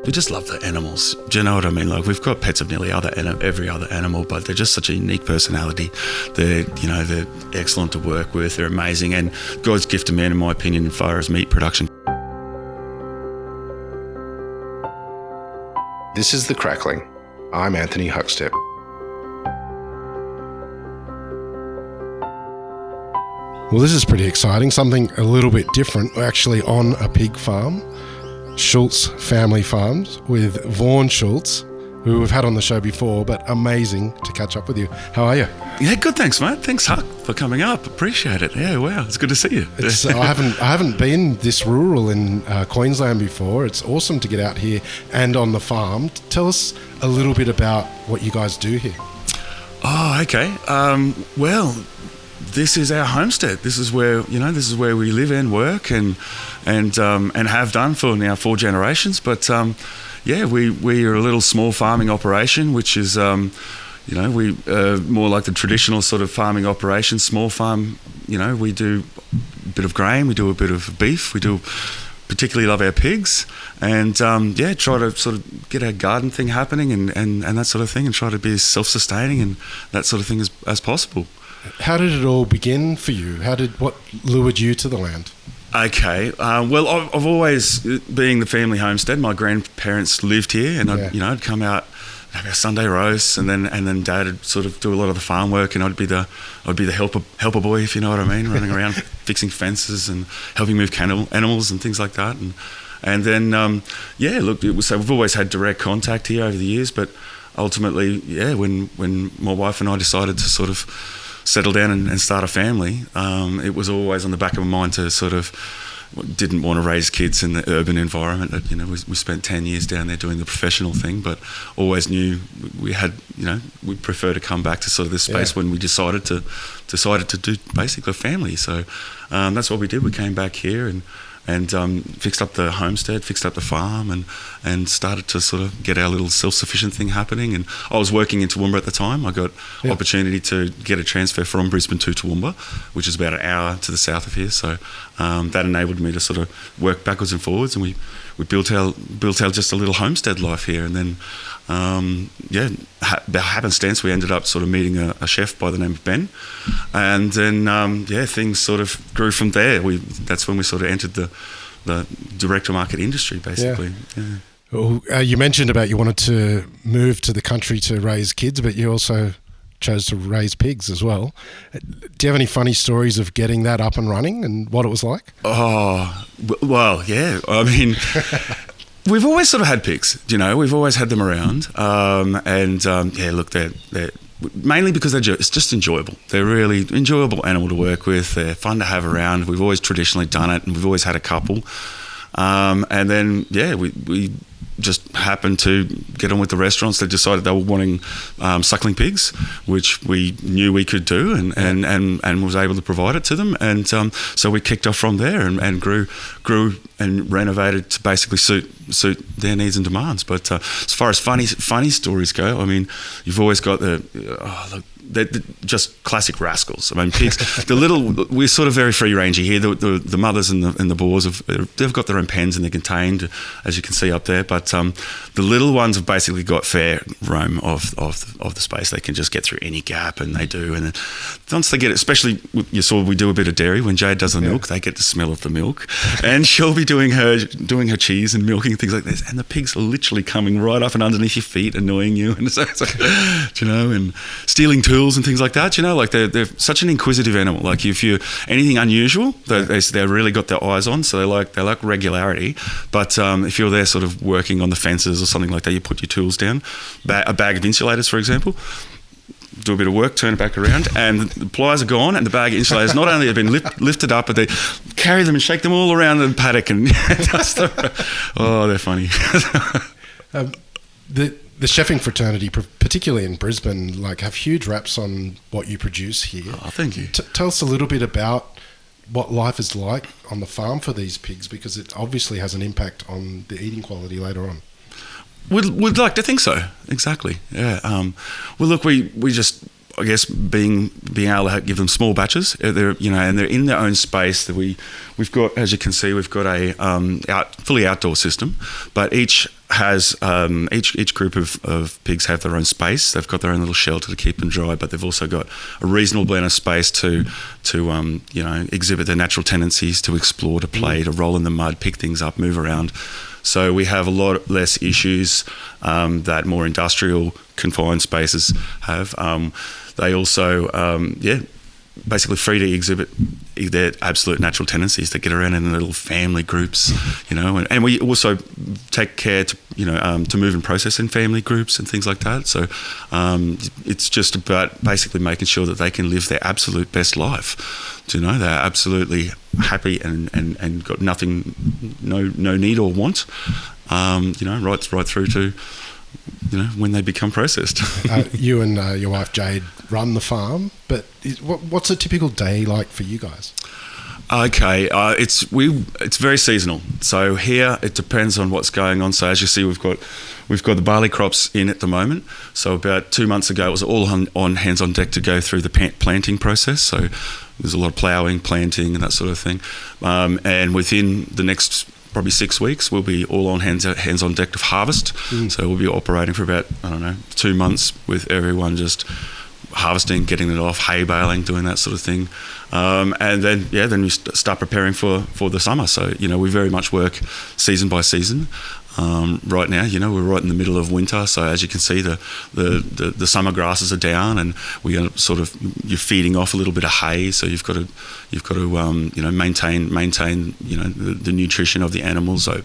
we just love the animals. Do you know what I mean? Like, we've got pets of nearly every other animal, but they're just such a unique personality. They're excellent to work with. They're amazing, and God's gift to man, in my opinion, as far as meat production. This is The Crackling. I'm Anthony Huckstep. Well, this is pretty exciting. Something a little bit different. We're actually on a pig farm, Schultz Family Farms, with Vaughn Schultz, who we've had on the show before, but amazing to catch up with you. How are you? Yeah, good, thanks, mate. Thanks, Huck, for coming up. Appreciate it. Yeah, wow, it's good to see you. I haven't been this rural in Queensland before. It's awesome to get out here and on the farm. Tell us a little bit about what you guys do here. Oh, okay. Well, this is our homestead. This is where we live and work and have done for now 4 generations. But we are a little small farming operation, which is we more like the traditional sort of farming operation, small farm. We do a bit of grain, we do a bit of beef, we do particularly love our pigs, and try to sort of get our garden thing happening and that sort of thing, and try to be as self-sustaining and that sort of thing as possible. How did it all begin for you? What lured you to the land? Okay, well, I've always, being the family homestead, my grandparents lived here, and I'd come out, have our Sunday roasts, and then Dad would sort of do a lot of the farm work, and I'd be the helper boy, if you know what I mean, running around fixing fences and helping move animals and things like that, and then we've always had direct contact here over the years, but ultimately, when my wife and I decided to sort of settle down and start a family, it was always on the back of my mind to sort of didn't want to raise kids in the urban environment. We spent 10 years down there doing the professional thing, but always knew we'd prefer to come back to sort of this space when we decided to do basically a family. So that's what we did. We came back here and fixed up the homestead, fixed up the farm, and started to sort of get our little self-sufficient thing happening. And I was working in Toowoomba at the time. I got opportunity to get a transfer from Brisbane to Toowoomba, which is about an hour to the south of here. So that enabled me to sort of work backwards and forwards, and we built out just a little homestead life here. And then by happenstance, we ended up sort of meeting a chef by the name of Ben, and then things sort of grew from there. That's when we sort of entered the direct to market industry, basically. Yeah. Well, you mentioned about you wanted to move to the country to raise kids, but you also chose to raise pigs as well. Do you have any funny stories of getting that up and running and what it was like? Oh, well, yeah. I mean, we've always sort of had pigs, we've always had them around. Look, they're mainly because it's just enjoyable. They're really enjoyable animal to work with. They're fun to have around. We've always traditionally done it, and we've always had a couple. We just happened to get on with the restaurants. They decided they were wanting suckling pigs, which we knew we could do, and was able to provide it to them. And so we kicked off from there and grew and renovated to basically suit their needs and demands. But as far as funny stories go, I mean, you've always got they're just classic rascals. I mean, pigs. We're sort of very free rangey here. The mothers and the boars they've got their own pens and they're contained, as you can see up there. But the little ones have basically got fair roam of the space. They can just get through any gap, and they do. And then once they get it, especially you saw we do a bit of dairy. When Jade does the milk, they get the smell of the milk, and she'll be doing her cheese and milking and things like this. And the pigs are literally coming right up and underneath your feet, annoying you, and it's like, and stealing tools and things like that. Like they're such an inquisitive animal. Like if you anything unusual, they've really got their eyes on. So they like regularity. But if you're there sort of working on the fences or something like that, you put your tools down, a bag of insulators, for example. Do a bit of work, turn it back around, and the pliers are gone, and the bag of insulators not only have been lifted up, but they carry them and shake them all around the paddock and dust them. Oh, they're funny. The chefing fraternity, particularly in Brisbane, have huge raps on what you produce here. Oh, thank you. Tell us a little bit about what life is like on the farm for these pigs, because it obviously has an impact on the eating quality later on. We'd like to think so. Exactly. Yeah. Well, look, we just I guess being able to give them small batches, they're and they're in their own space. That we've got, as you can see, we've got a fully outdoor system, but each has each group of pigs have their own space. They've got their own little shelter to keep them dry, but they've also got a reasonable amount of space to exhibit their natural tendencies, to explore, to play, to roll in the mud, pick things up, move around. So we have a lot less issues that more industrial confined spaces have. They also, basically free to exhibit their absolute natural tendencies to get around in little family groups, and we also take care to move and process in family groups and things like that. So it's just about basically making sure that they can live their absolute best life. They're absolutely happy and got nothing, no need or want, right through to when they become processed. You and your wife Jade run the farm, but what's a typical day like for you guys? Okay, it's very seasonal. So here it depends on what's going on. So as you see, we've got the barley crops in at the moment. So about 2 months ago, it was all on hands on deck to go through the planting process. So there's a lot of ploughing, planting, and that sort of thing. And within the next probably 6 weeks, we'll be all on hands on deck to harvest. So we'll be operating for about 2 months with everyone just harvesting, getting it off, hay baling, doing that sort of thing, and then we start preparing for the summer. So we very much work season by season. Right now, we're right in the middle of winter, so as you can see, the summer grasses are down, and you're feeding off a little bit of hay. So you've got to maintain the nutrition of the animals. So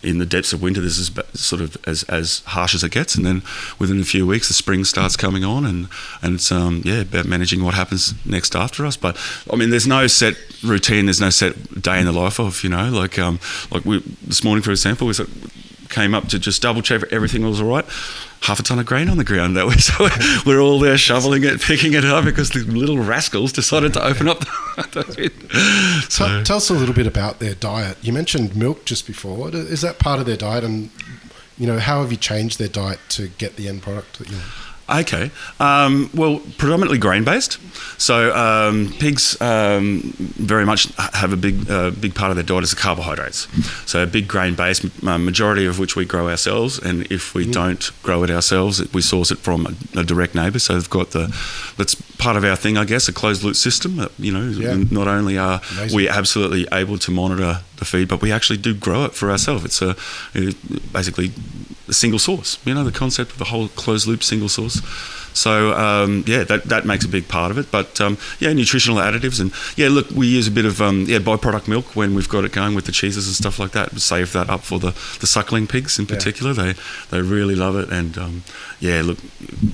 in the depths of winter, this is sort of as harsh as it gets, and then within a few weeks, the spring starts coming on, and it's about managing what happens next after us. But I mean, there's no set routine, there's no set day in the life of like we this morning, for example, we came up to just double check everything was all right. 1/2 ton of grain on the ground. We're all there shoveling it, picking it up, because the little rascals decided to open up the pit. So tell us a little bit about their diet. You mentioned milk just before. Is that part of their diet? And how have you changed their diet to get the end product that you want? Okay. Well, predominantly grain-based. So pigs very much have a big part of their diet is the carbohydrates. So a big grain-based, majority of which we grow ourselves, and if we don't grow it ourselves, we source it from a direct neighbour. So they've got that's part of our thing, I guess, a closed-loop system. Not only are we absolutely able to monitor the feed, but we actually do grow it for ourselves. It's basically a single source, the concept of the whole closed loop single source. So that makes a big part of it. But nutritional additives, and look, we use a bit of byproduct milk when we've got it going with the cheeses and stuff like that. Save that up for the suckling pigs in particular. They really love it, and look,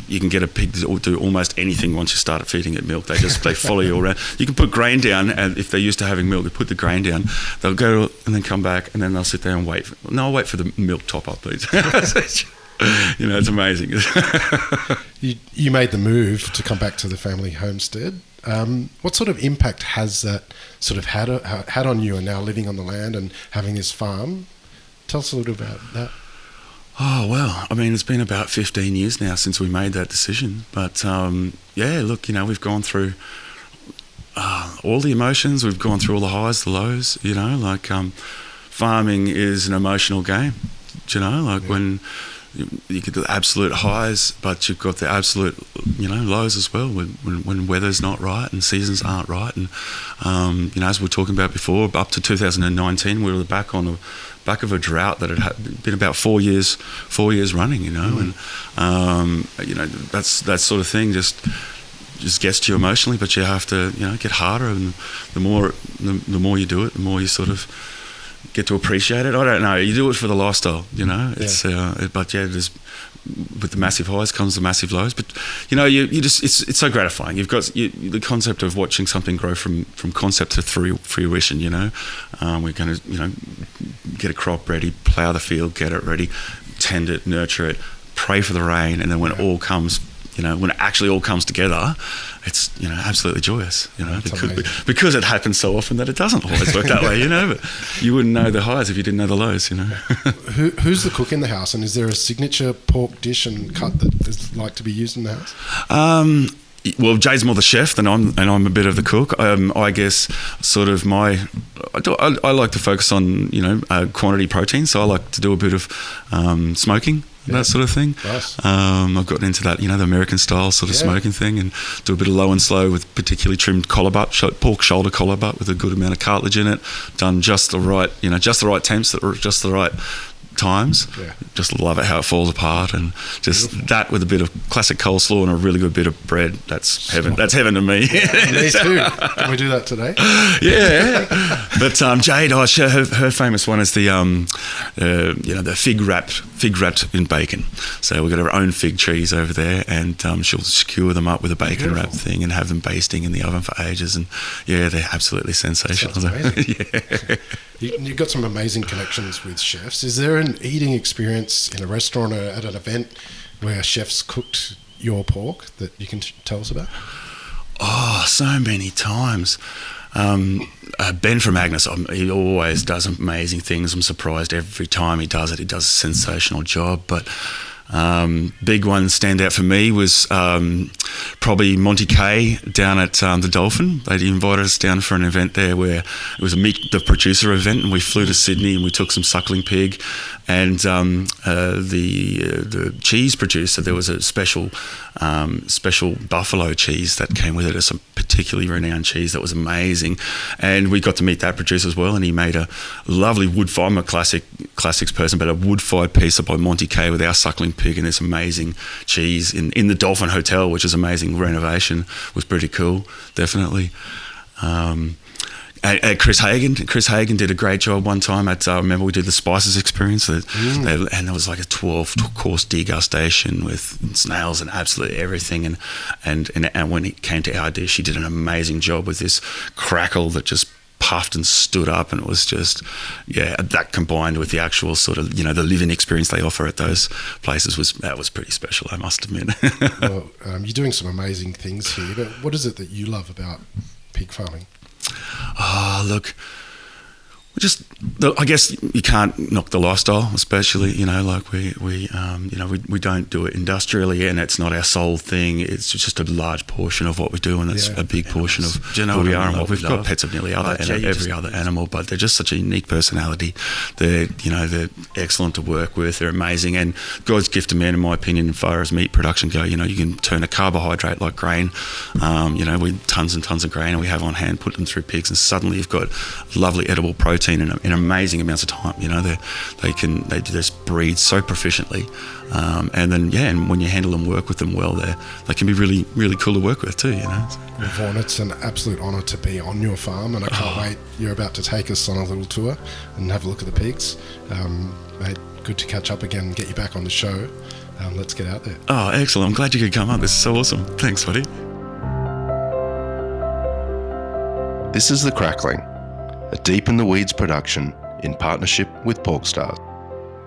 you can get a pig to do almost anything once you start feeding it milk. They follow you around. You can put grain down, and if they're used to having milk, they put the grain down. They'll go and then come back, and then they'll sit there and wait. No, I'll wait for the milk top up, please. It's amazing. You made the move to come back to the family homestead. What sort of impact has that sort of had on you, and now living on the land and having this farm? Tell us a little about that. Oh, well, I mean, it's been about 15 years now since we made that decision. But, look, we've gone through all the emotions. We've gone through all the highs, the lows, farming is an emotional game, when you get the absolute highs, but you've got the absolute, lows as well when weather's not right and seasons aren't right. And, as we were talking about before, up to 2019, we were back of a drought that had been about 4 years running, and, that sort of thing just gets to you emotionally, but you have to, get harder, and the more you do it, the more you sort of get to appreciate it. I don't know. You do it for the lifestyle, It's there's with the massive highs comes the massive lows. But you just it's so gratifying. You've got the concept of watching something grow from concept to fruition. We're going to get a crop ready, plough the field, get it ready, tend it, nurture it, pray for the rain, and then when it all comes. When it actually all comes together, it's absolutely joyous. Because it happens so often that it doesn't always work that way. But you wouldn't know the highs if you didn't know the lows. Who's the cook in the house, and is there a signature pork dish and cut that is like to be used in the house? Well, Jay's more the chef than I'm a bit of the cook. I guess sort of I like to focus on quantity protein, so I like to do a bit of smoking. That sort of thing. Nice. I've gotten into that, the American style sort of smoking thing, and do a bit of low and slow with particularly trimmed collar butt, pork shoulder collar butt with a good amount of cartilage in it, done just the right, just the right temps, just the right times. Yeah. Just love it how it falls apart, and just that with a bit of classic coleslaw and a really good bit of bread. That's heaven. That's heaven to me. Me too. Can we do that today? Yeah. But Jade, her famous one is the fig wrapped in bacon. So we've got our own fig trees over there, and she'll skewer them up with a bacon wrap thing and have them basting in the oven for ages. And yeah, they're absolutely sensational. Sounds amazing. Yeah. You've got some amazing connections with chefs. Is there an eating experience in a restaurant or at an event where chefs cooked your pork that you can tell us about? Oh, so many times. Ben from Agnes, he always does amazing things. I'm surprised every time he does it. He does a sensational job. But big one stand out for me was probably Monty Kay down at the Dolphin. They invited us down for an event there where it was a Meet the Producer event, and we flew to Sydney and we took some suckling pig, and the cheese producer, there was a special buffalo cheese that came with it. It's a particularly renowned cheese that was amazing, and we got to meet that producer as well, and he made a lovely wood-fired, I'm a classics person, but a wood-fired pizza by Monty Kay with our suckling pig and this amazing cheese in the Dolphin Hotel, which is amazing renovation. Was pretty cool, definitely. Chris Hagen did a great job one time at, I remember we did the spices experience, and there was like a 12-course degustation with snails and absolutely everything, and when it came to our dish, he did an amazing job with this crackle that just puffed and stood up, and it was just, that combined with the actual sort of, the living experience they offer at those places was pretty special, I must admit. Well, you're doing some amazing things here, but what is it that you love about pig farming? Oh, look, I guess you can't knock the lifestyle, especially, like we don't do it industrially, and it's not our sole thing. It's just a large portion of what we do, and it's a big portion of who we are and what we've got. Pets of nearly every other animal, but they're just such a unique personality. They're excellent to work with. They're amazing, and God's gift to man, in my opinion, as far as meat production go. You can turn a carbohydrate like grain, with tons and tons of grain, and we have on hand, put them through pigs, and suddenly you've got lovely edible protein in amazing amounts of time. They just breed so proficiently, and then and when you handle them, work with them well, they can be really, really cool to work with too. Well, Vaughn, it's an absolute honour to be on your farm, and I can't wait. You're about to take us on a little tour and have a look at the pigs. Mate, good to catch up again and get you back on the show. Let's get out there. Oh, excellent. I'm glad you could come up. This is so awesome. Thanks, buddy. This is The Crackling, a Deep in the Weeds production in partnership with PorkStar.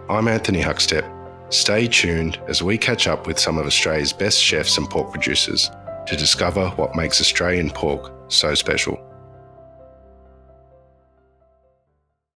I'm Anthony Huckstep. Stay tuned as we catch up with some of Australia's best chefs and pork producers to discover what makes Australian pork so special.